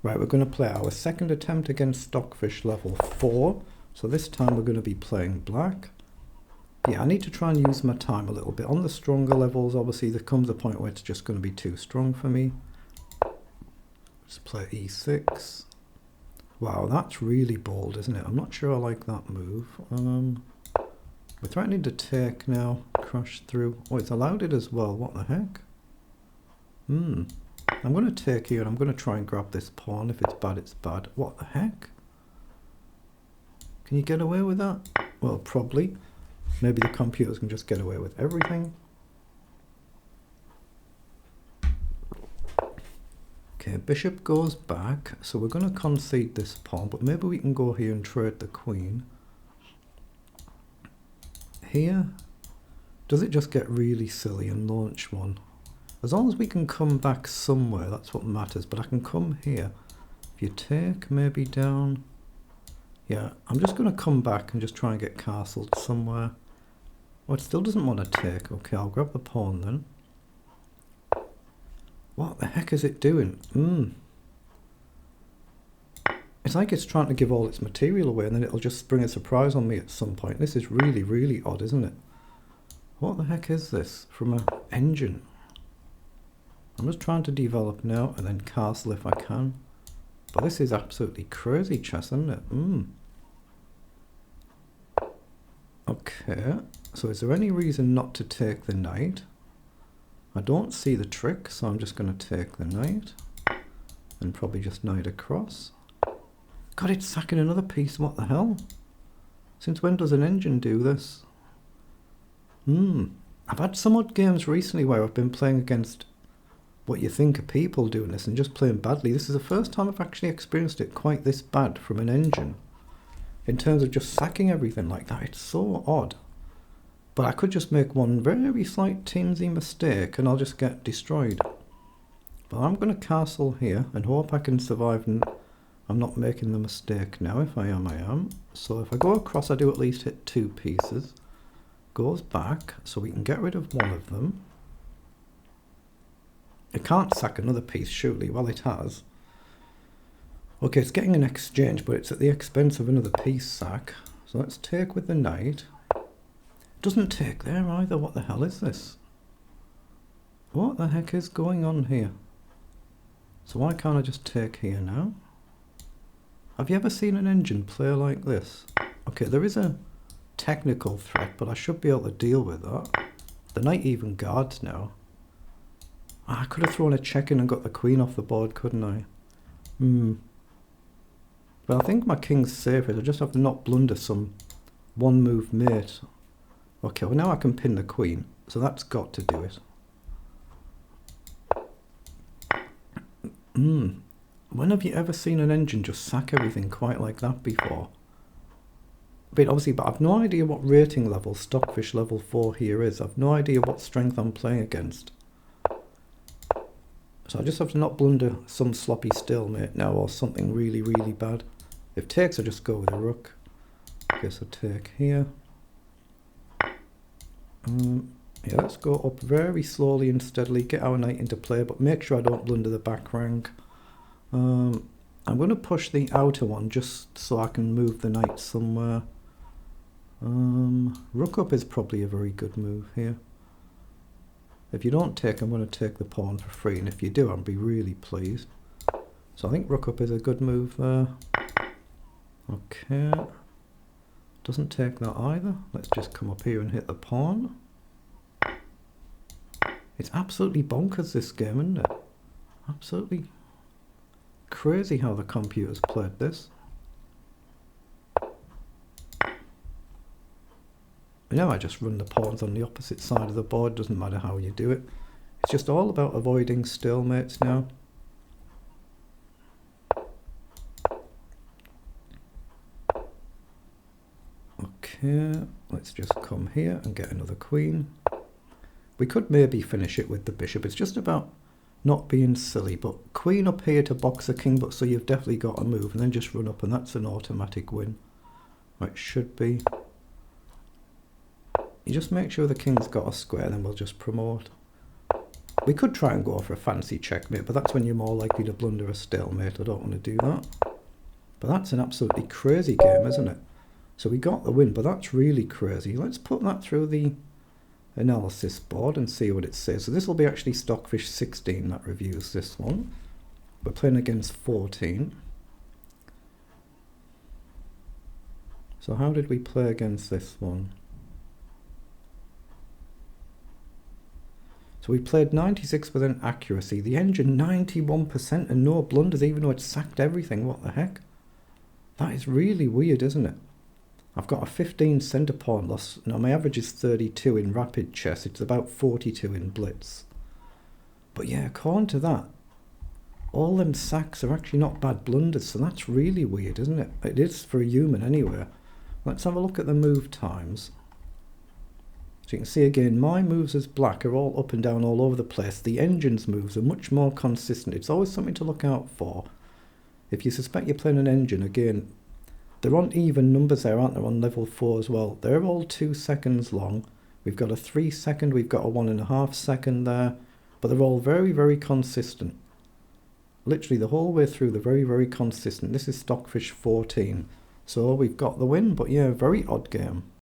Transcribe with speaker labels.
Speaker 1: Right, we're going to play our second attempt against Stockfish level 4. So this time we're going to be playing black. Yeah, I need to try and use my time a little bit. On the stronger levels, obviously, there comes a point where it's just going to be too strong for me. Let's play e6. Wow, that's really bold, isn't it? I'm not sure I like that move. We're threatening to take now, crash through. Oh, it's allowed it as well. What the heck? I'm going to take here and I'm going to try and grab this pawn. If it's bad, it's bad. What the heck? Can you get away with that? Well, probably. Maybe the computers can just get away with everything. Okay, bishop goes back. So we're going to concede this pawn, but maybe we can go here and trade the queen. Here, does it just get really silly and launch one? As long as we can come back somewhere, that's what matters. But I can come here. If you take, maybe down. Yeah, I'm just going to come back and just try and get castled somewhere. Oh, it still doesn't want to take. Okay, I'll grab the pawn then. What the heck is it doing? It's like it's trying to give all its material away and then it'll just spring a surprise on me at some point. This is really, really odd, isn't it? What the heck is this? From an engine. I'm just trying to develop now and then castle if I can. But this is absolutely crazy chess, isn't it? Okay, so is there any reason not to take the knight? I don't see the trick, so I'm just going to take the knight. And probably just knight across. God, it's sacking another piece, what the hell? Since when does an engine do this? I've had some odd games recently where I've been playing against what you think are people doing this and just playing badly. This is the first time I've actually experienced it quite this bad from an engine. In terms of just sacking everything like that. It's so odd. But I could just make one very slight teensy mistake and I'll just get destroyed. But I'm going to castle here and hope I can survive and I'm not making the mistake now. If I am, I am. So if I go across, I do at least hit 2 pieces. Goes back, so we can get rid of one of them. It can't sack another piece, surely. Well, it has. Okay, it's getting an exchange, but it's at the expense of another piece sack. So let's take with the knight. Doesn't take there either. What the hell is this? What the heck is going on here? So why can't I just take here now? Have you ever seen an engine play like this? Okay, there is a technical threat, but I should be able to deal with that. The knight even guards now. I could have thrown a check in and got the queen off the board, couldn't I? But I think my king's safer. I just have to not blunder some one move mate. Okay, well now I can pin the queen, so that's got to do it. When have you ever seen an engine just sack everything quite like that before? But obviously, but I've no idea what rating level Stockfish level 4 here is. I've no idea what strength I'm playing against. So I just have to not blunder some sloppy stalemate now or something really, really bad. If takes, I just go with a rook. Okay, so take here. Yeah, let's go up very slowly and steadily, get our knight into play, but make sure I don't blunder the back rank. I'm going to push the outer one just so I can move the knight somewhere. Rook up is probably a very good move here. If you don't take, I'm going to take the pawn for free, and if you do, I'll be really pleased. So I think rook up is a good move there. Okay. Doesn't take that either. Let's just come up here and hit the pawn. It's absolutely bonkers, this game, isn't it? Absolutely crazy how the computers played this. Now I just run the pawns on the opposite side of the board, doesn't matter how you do it. It's just all about avoiding stalemates now. Okay, let's just come here and get another queen. We could maybe finish it with the bishop. It's just about not being silly, but queen up here to box a king, but so you've definitely got to move and then just run up and that's an automatic win. Or it should be. You just make sure the king's got a square, then we'll just promote. We could try and go for a fancy checkmate, but that's when you're more likely to blunder a stalemate. I don't want to do that. But that's an absolutely crazy game, isn't it? So we got the win, but that's really crazy. Let's put that through the analysis board and see what it says. So this will be actually Stockfish 16 that reviews this one. We're playing against 14. So how did we play against this one? So we played 96% accuracy. The engine 91% and no blunders, even though it sacked everything. What the heck? That is really weird, isn't it? I've got a 15 centre point loss. Now my average is 32 in rapid chess. It's about 42 in blitz. But yeah, according to that, all them sacks are actually not bad blunders. So that's really weird, isn't it? It is for a human anyway. Let's have a look at the move times. So you can see again, my moves as black are all up and down all over the place. The engine's moves are much more consistent. It's always something to look out for. If you suspect you're playing an engine, again, they're on even numbers there, aren't they, on level 4 as well. They're all 2 seconds long. We've got a 3 second, we've got a 1.5 second there. But they're all very, very consistent. Literally the whole way through, they're very, very consistent. This is Stockfish 14. So we've got the win, but yeah, very odd game.